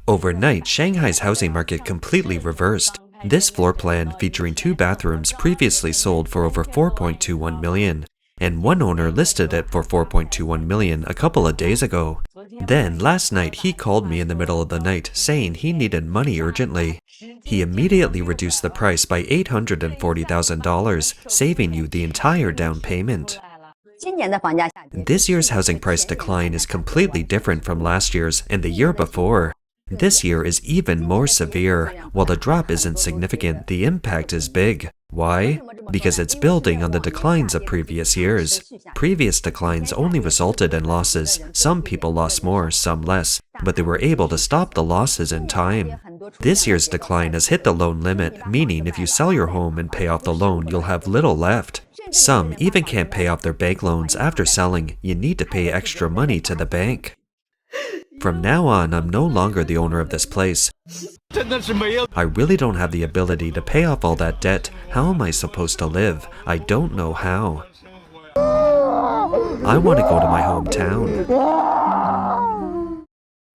Overnight, Shanghai's housing market completely reversed. This floor plan, featuring 2 bathrooms, previously sold for over 4.21 million, and one owner listed it for 4.21 million a couple of days ago. Then, last night, he called me in the middle of the night saying he needed money urgently. He immediately reduced the price by $840,000, saving you the entire down payment. This year's housing price decline is completely different from last year's and the year before. This year is even more severe. While the drop isn't significant, the impact is big. Why? Because it's building on the declines of previous years. Previous declines only resulted in losses. Some people lost more, some less, but they were able to stop the losses in time. This year's decline has hit the loan limit, meaning if you sell your home and pay off the loan, you'll have little left. Some even can't pay off their bank loans after selling. You need to pay extra money to the bank. From now on, I'm no longer the owner of this place. I really don't have the ability to pay off all that debt. How am I supposed to live? I don't know how. I want to go to my hometown.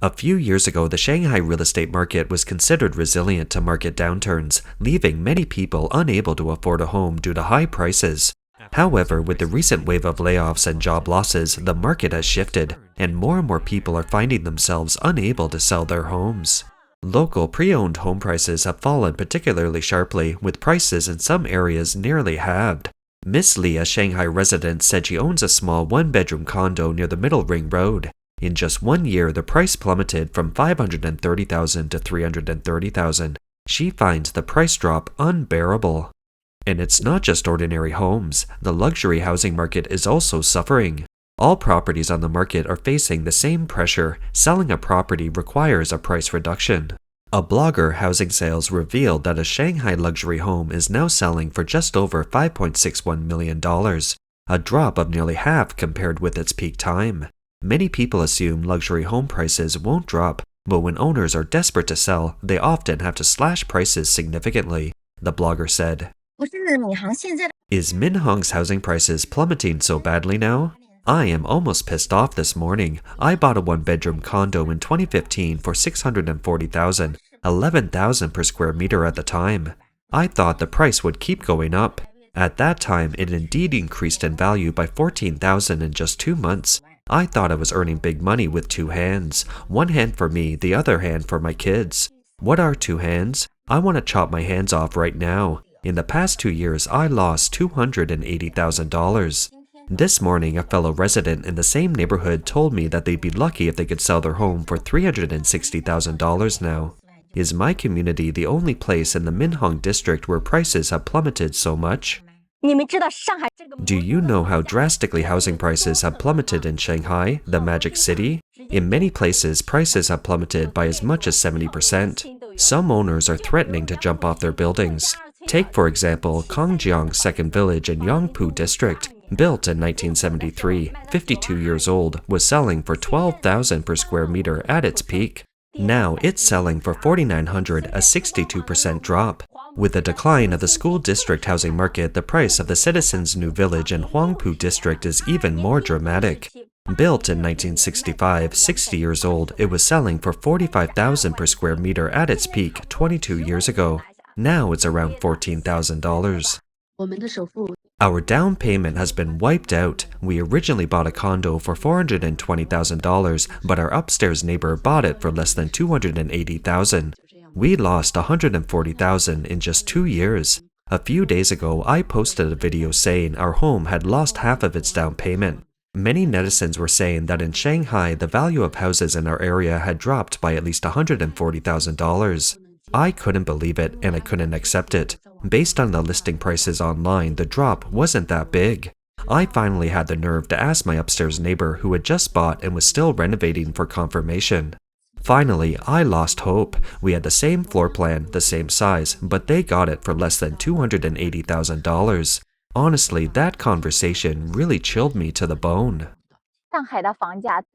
A few years ago, the Shanghai real estate market was considered resilient to market downturns, leaving many people unable to afford a home due to high prices. However, with the recent wave of layoffs and job losses, the market has shifted, and more people are finding themselves unable to sell their homes. Local pre-owned home prices have fallen particularly sharply, with prices in some areas nearly halved. Miss Lee, a Shanghai resident, said she owns a small one-bedroom condo near the Middle Ring Road. In just 1 year, the price plummeted from $530,000 to $330,000. She finds the price drop unbearable. And it's not just ordinary homes. The luxury housing market is also suffering. All properties on the market are facing the same pressure. Selling a property requires a price reduction. A blogger, Housing Sales, revealed that a Shanghai luxury home is now selling for just over $5.61 million, a drop of nearly half compared with its peak time. Many people assume luxury home prices won't drop, but when owners are desperate to sell, they often have to slash prices significantly, the blogger said. Is Minhang's housing prices plummeting so badly now? I am almost pissed off this morning. I bought a one-bedroom condo in 2015 for $640,000, $11,000 per square meter at the time. I thought the price would keep going up. At that time, it indeed increased in value by $14,000 in just 2 months. I thought I was earning big money with 2 hands. One hand for me, the other hand for my kids. What are 2 hands? I want to chop my hands off right now. In the past 2 years, I lost $280,000. This morning, a fellow resident in the same neighborhood told me that they'd be lucky if they could sell their home for $360,000 now. Is my community the only place in the Minhang district where prices have plummeted so much? Do you know how drastically housing prices have plummeted in Shanghai, the magic city? In many places, prices have plummeted by as much as 70%. Some owners are threatening to jump off their buildings. Take, for example, Kongjiang's second village in Yangpu district. Built in 1973, 52 years old, was selling for $12,000 per square meter at its peak. Now it's selling for $4,900, a 62% drop. With the decline of the school district housing market, the price of the Citizens' New Village in Huangpu district is even more dramatic. Built in 1965, 60 years old, it was selling for $45,000 per square meter at its peak 22 years ago. Now it's around $14,000. Our down payment has been wiped out. We originally bought a condo for $420,000, but our upstairs neighbor bought it for less than $280,000. We lost $140,000 in just 2 years. A few days ago, I posted a video saying our home had lost half of its down payment. Many netizens were saying that in Shanghai, the value of houses in our area had dropped by at least $140,000. I couldn't believe it, and I couldn't accept it. Based on the listing prices online, the drop wasn't that big. I finally had the nerve to ask my upstairs neighbor who had just bought and was still renovating for confirmation. Finally, I lost hope. We had the same floor plan, the same size, but they got it for less than $280,000. Honestly, that conversation really chilled me to the bone.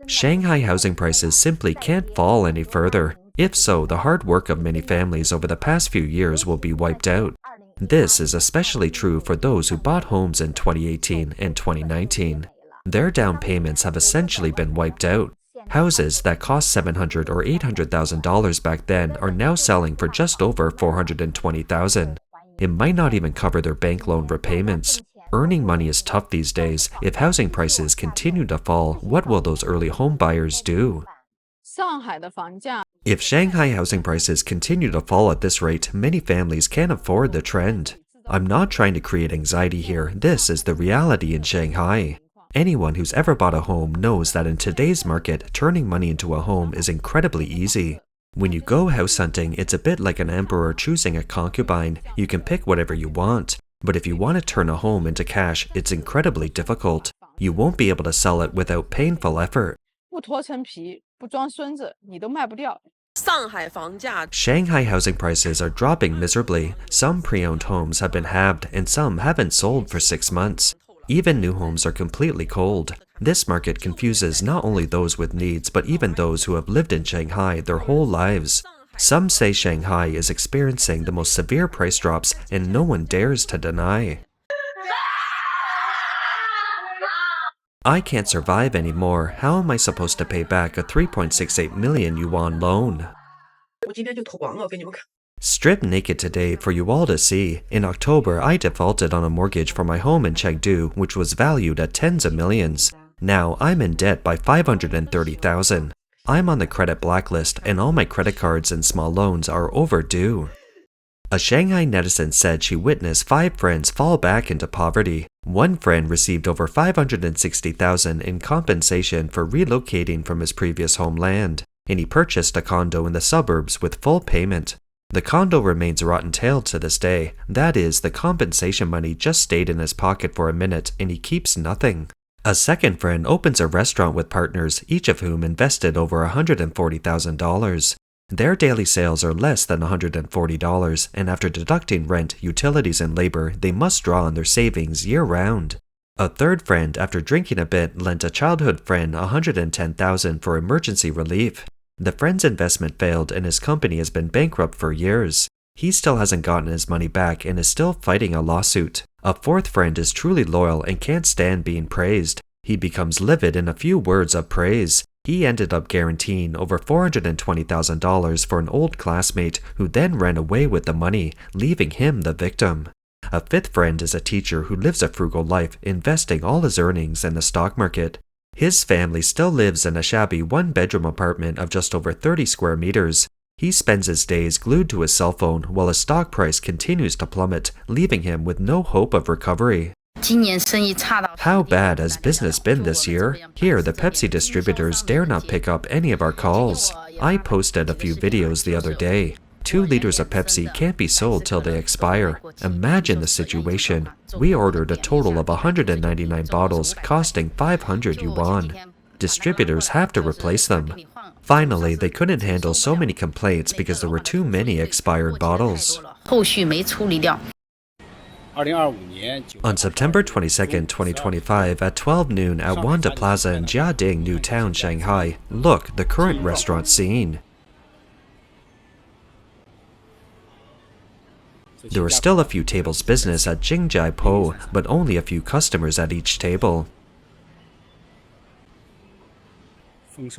Shanghai housing prices simply can't fall any further. If so, the hard work of many families over the past few years will be wiped out. This is especially true for those who bought homes in 2018 and 2019. Their down payments have essentially been wiped out. Houses that cost $700,000 or $800,000 back then are now selling for just over $420,000. It might not even cover their bank loan repayments. Earning money is tough these days. If housing prices continue to fall, what will those early home buyers do? If Shanghai housing prices continue to fall at this rate, many families can't afford the trend. I'm not trying to create anxiety here. This is the reality in Shanghai. Anyone who's ever bought a home knows that in today's market, turning money into a home is incredibly easy. When you go house hunting, it's a bit like an emperor choosing a concubine. You can pick whatever you want. But if you want to turn a home into cash, it's incredibly difficult. You won't be able to sell it without painful effort. Shanghai housing prices are dropping miserably. Some pre-owned homes have been halved and some haven't sold for 6 months. Even new homes are completely cold. This market confuses not only those with needs, but even those who have lived in Shanghai their whole lives. Some say Shanghai is experiencing the most severe price drops, and no one dares to deny. I can't survive anymore. How am I supposed to pay back a 3.68 million yuan loan? Stripped naked today for you all to see. In October, I defaulted on a mortgage for my home in Chengdu, which was valued at tens of millions. Now, I'm in debt by 530,000. I'm on the credit blacklist, and all my credit cards and small loans are overdue. A Shanghai netizen said she witnessed 5 friends fall back into poverty. One friend received over 560,000 in compensation for relocating from his previous homeland, and he purchased a condo in the suburbs with full payment. The condo remains rotten-tailed to this day. That is, the compensation money just stayed in his pocket for a minute and he keeps nothing. A second friend opens a restaurant with partners, each of whom invested over $140,000. Their daily sales are less than $140, and after deducting rent, utilities, and labor, they must draw on their savings year-round. A third friend, after drinking a bit, lent a childhood friend $110,000 for emergency relief. The friend's investment failed and his company has been bankrupt for years. He still hasn't gotten his money back and is still fighting a lawsuit. A fourth friend is truly loyal and can't stand being praised. He becomes livid in a few words of praise. He ended up guaranteeing over $420,000 for an old classmate who then ran away with the money, leaving him the victim. A fifth friend is a teacher who lives a frugal life, investing all his earnings in the stock market. His family still lives in a shabby one-bedroom apartment of just over 30 square meters. He spends his days glued to his cell phone while his stock price continues to plummet, leaving him with no hope of recovery. How bad has business been this year? Here, the Pepsi distributors dare not pick up any of our calls. I posted a few videos the other day. 2 liters of Pepsi can't be sold till they expire. Imagine the situation. We ordered a total of 199 bottles costing 500 yuan. Distributors have to replace them. Finally, they couldn't handle so many complaints because there were too many expired bottles. On September 22, 2025, at 12 noon at Wanda Plaza in Jiading, New Town, Shanghai, look, the current restaurant scene. There were still a few tables business at Jingjai Po, but only a few customers at each table.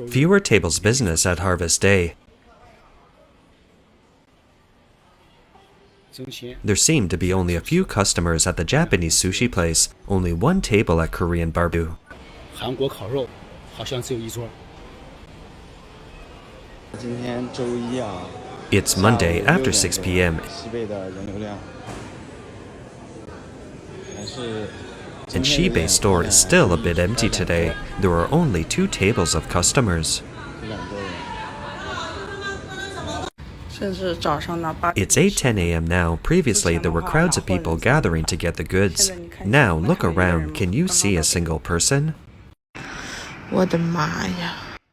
Fewer tables business at Harvest Day. There seemed to be only a few customers at the Japanese sushi place, only one table at Korean barbecue. It's Monday after 6 p.m. and Shibei's store is still a bit empty today. There are only 2 tables of customers. It's 8:10 a.m. now. Previously, there were crowds of people gathering to get the goods. Now, look around. Can you see a single person?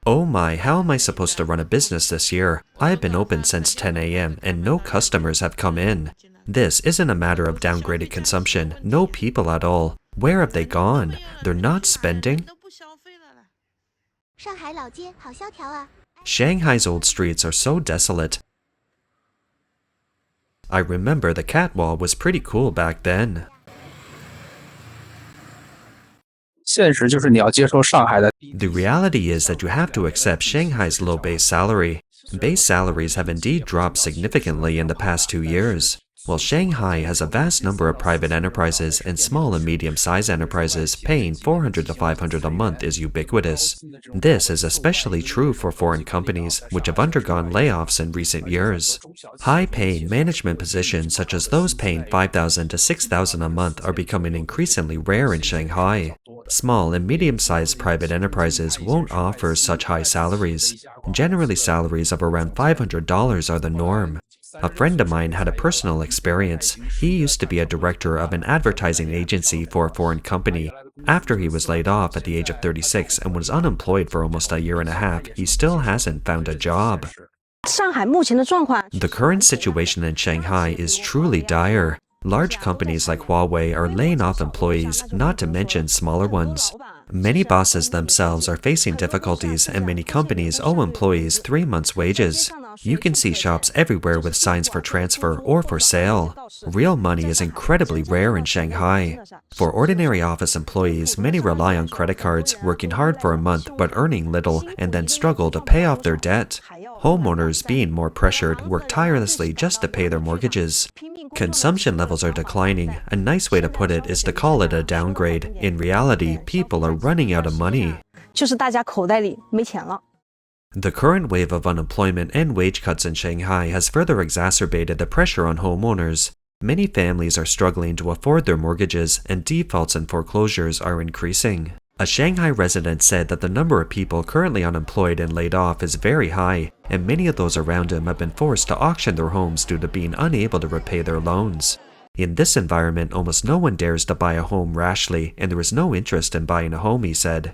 Oh my, how am I supposed to run a business this year? I've been open since 10 a.m. and no customers have come in. This isn't a matter of downgraded consumption. No people at all. Where have they gone? They're not spending? Shanghai's old streets are so desolate. I remember the cat wall was pretty cool back then. 现实就是你要接受上海的。The reality is that you have to accept Shanghai's low base salary. Base salaries have indeed dropped significantly in the past 2 years. While Shanghai has a vast number of private enterprises and small and medium-sized enterprises, paying $400 to $500 a month is ubiquitous. This is especially true for foreign companies, which have undergone layoffs in recent years. High-paying management positions such as those paying $5,000 to $6,000 a month are becoming increasingly rare in Shanghai. Small and medium-sized private enterprises won't offer such high salaries. Generally, salaries of around $500 are the norm. A friend of mine had a personal experience. He used to be a director of an advertising agency for a foreign company. After he was laid off at the age of 36 and was unemployed for almost a year and a half, he still hasn't found a job. The current situation in Shanghai is truly dire. Large companies like Huawei are laying off employees, not to mention smaller ones. Many bosses themselves are facing difficulties, and many companies owe employees 3 months' wages. You can see shops everywhere with signs for transfer or for sale. Real money is incredibly rare in Shanghai. For ordinary office employees, many rely on credit cards, working hard for a month but earning little, and then struggle to pay off their debt. Homeowners, being more pressured, work tirelessly just to pay their mortgages. Consumption levels are declining. A nice way to put it is to call it a downgrade. In reality, people are running out of money. The current wave of unemployment and wage cuts in Shanghai has further exacerbated the pressure on homeowners. Many families are struggling to afford their mortgages, and defaults and foreclosures are increasing. A Shanghai resident said that the number of people currently unemployed and laid off is very high, and many of those around him have been forced to auction their homes due to being unable to repay their loans. In this environment, almost no one dares to buy a home rashly, and there is no interest in buying a home, he said.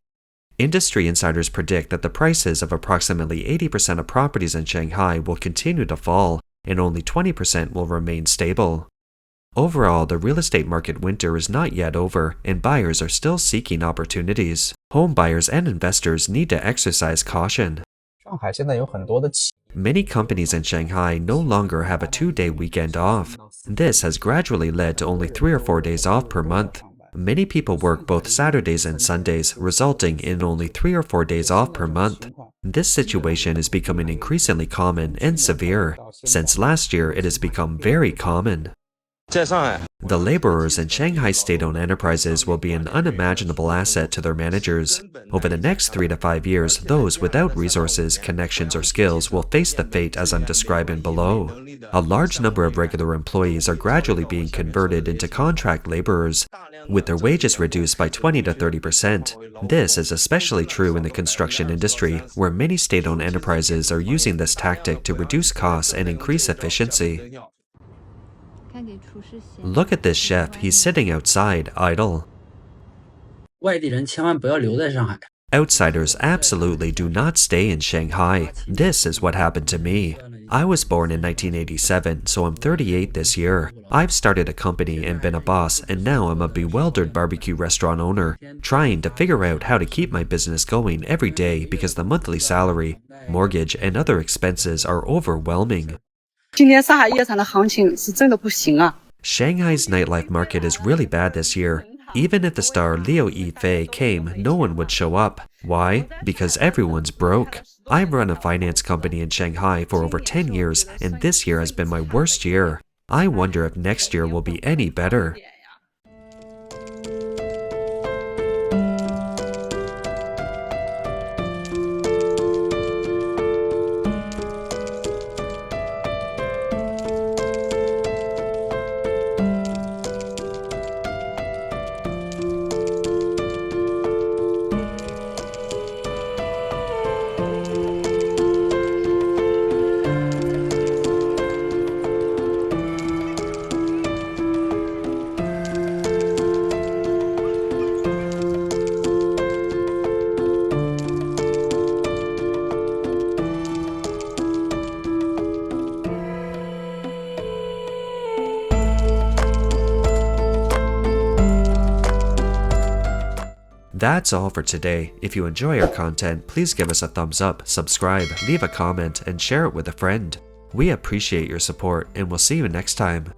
Industry insiders predict that the prices of approximately 80% of properties in Shanghai will continue to fall, and only 20% will remain stable. Overall, the real estate market winter is not yet over, and buyers are still seeking opportunities. Home buyers and investors need to exercise caution. Many companies in Shanghai no longer have a 2-day weekend off. This has gradually led to only 3 or 4 days off per month. Many people work both Saturdays and Sundays, resulting in only 3 or 4 days off per month. This situation is becoming increasingly common and severe. Since last year, it has become very common. The laborers in Shanghai state-owned enterprises will be an unimaginable asset to their managers. Over the next 3 to 5 years, those without resources, connections, or skills will face the fate as I'm describing below. A large number of regular employees are gradually being converted into contract laborers, with their wages reduced by 20 to 30%. This is especially true in the construction industry, where many state-owned enterprises are using this tactic to reduce costs and increase efficiency. Look at this chef, he's sitting outside, idle. Outsiders absolutely do not stay in Shanghai. This is what happened to me. I was born in 1987, so I'm 38 this year. I've started a company and been a boss, and now I'm a bewildered barbecue restaurant owner, trying to figure out how to keep my business going every day because the monthly salary, mortgage, and other expenses are overwhelming. Shanghai's nightlife market is really bad this year. Even if the star Liu Yifei came, no one would show up. Why? Because everyone's broke. I've run a finance company in Shanghai for over 10 years, and this year has been my worst year. I wonder if next year will be any better. That's all for today. If you enjoy our content, please give us a thumbs up, subscribe, leave a comment, and share it with a friend. We appreciate your support, and we'll see you next time.